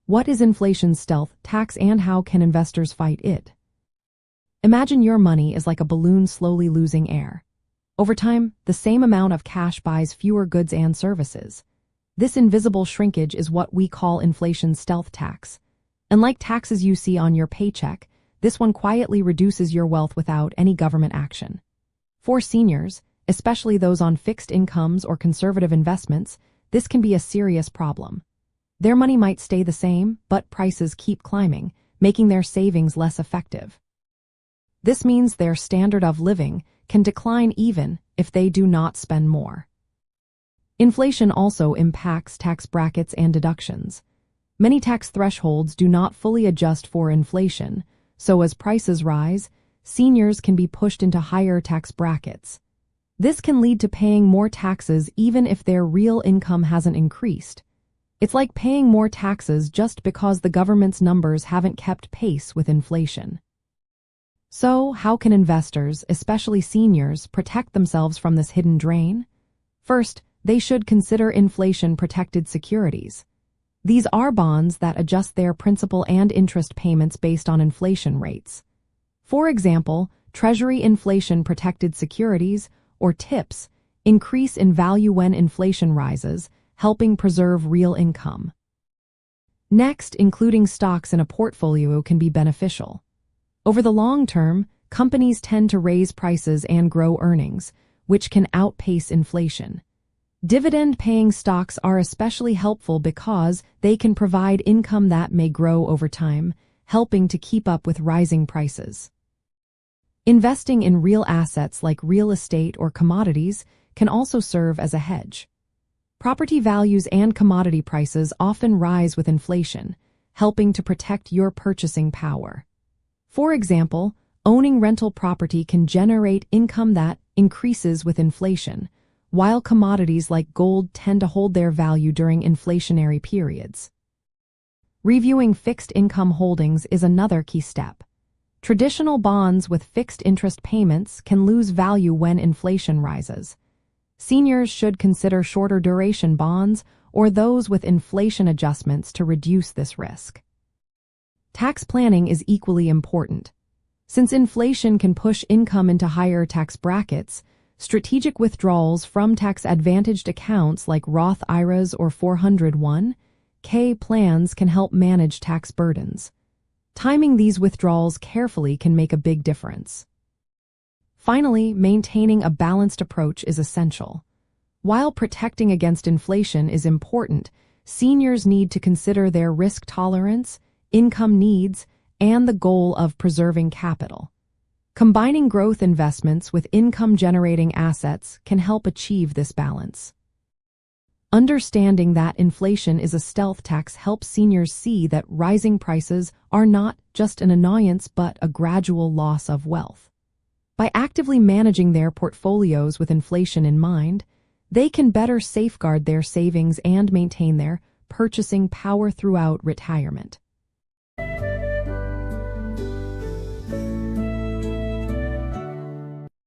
What is inflation's stealth tax and how can investors fight it? Imagine your money is like a balloon slowly losing air. Over time, the same amount of cash buys fewer goods and services. This invisible shrinkage is what we call inflation's stealth tax. Unlike taxes you see on your paycheck, this one quietly reduces your wealth without any government action. For seniors, especially those on fixed incomes or conservative investments, this can be a serious problem. Their money might stay the same, but prices keep climbing, making their savings less effective. This means their standard of living can decline even if they do not spend more. Inflation also impacts tax brackets and deductions. Many tax thresholds do not fully adjust for inflation, so as prices rise, seniors can be pushed into higher tax brackets. This can lead to paying more taxes even if their real income hasn't increased. It's like paying more taxes just because the government's numbers haven't kept pace with inflation. So, how can investors, especially seniors, protect themselves from this hidden drain? First, they should consider inflation-protected securities. These are bonds that adjust their principal and interest payments based on inflation rates. For example, Treasury inflation-protected securities, or TIPS, increase in value when inflation rises, helping preserve real income. Next, including stocks in a portfolio can be beneficial. Over the long term, companies tend to raise prices and grow earnings, which can outpace inflation. Dividend-paying stocks are especially helpful because they can provide income that may grow over time, helping to keep up with rising prices. Investing in real assets like real estate or commodities can also serve as a hedge. Property values and commodity prices often rise with inflation, helping to protect your purchasing power. For example, owning rental property can generate income that increases with inflation, while commodities like gold tend to hold their value during inflationary periods. Reviewing fixed income holdings is another key step. Traditional bonds with fixed interest payments can lose value when inflation rises. Seniors should consider shorter duration bonds or those with inflation adjustments to reduce this risk. Tax planning is equally important. Since inflation can push income into higher tax brackets, strategic withdrawals from tax-advantaged accounts like Roth IRAs or 401(k) plans can help manage tax burdens. Timing these withdrawals carefully can make a big difference. Finally, maintaining a balanced approach is essential. While protecting against inflation is important, seniors need to consider their risk tolerance, income needs, and the goal of preserving capital. Combining growth investments with income-generating assets can help achieve this balance. Understanding that inflation is a stealth tax helps seniors see that rising prices are not just an annoyance but a gradual loss of wealth. By actively managing their portfolios with inflation in mind, they can better safeguard their savings and maintain their purchasing power throughout retirement.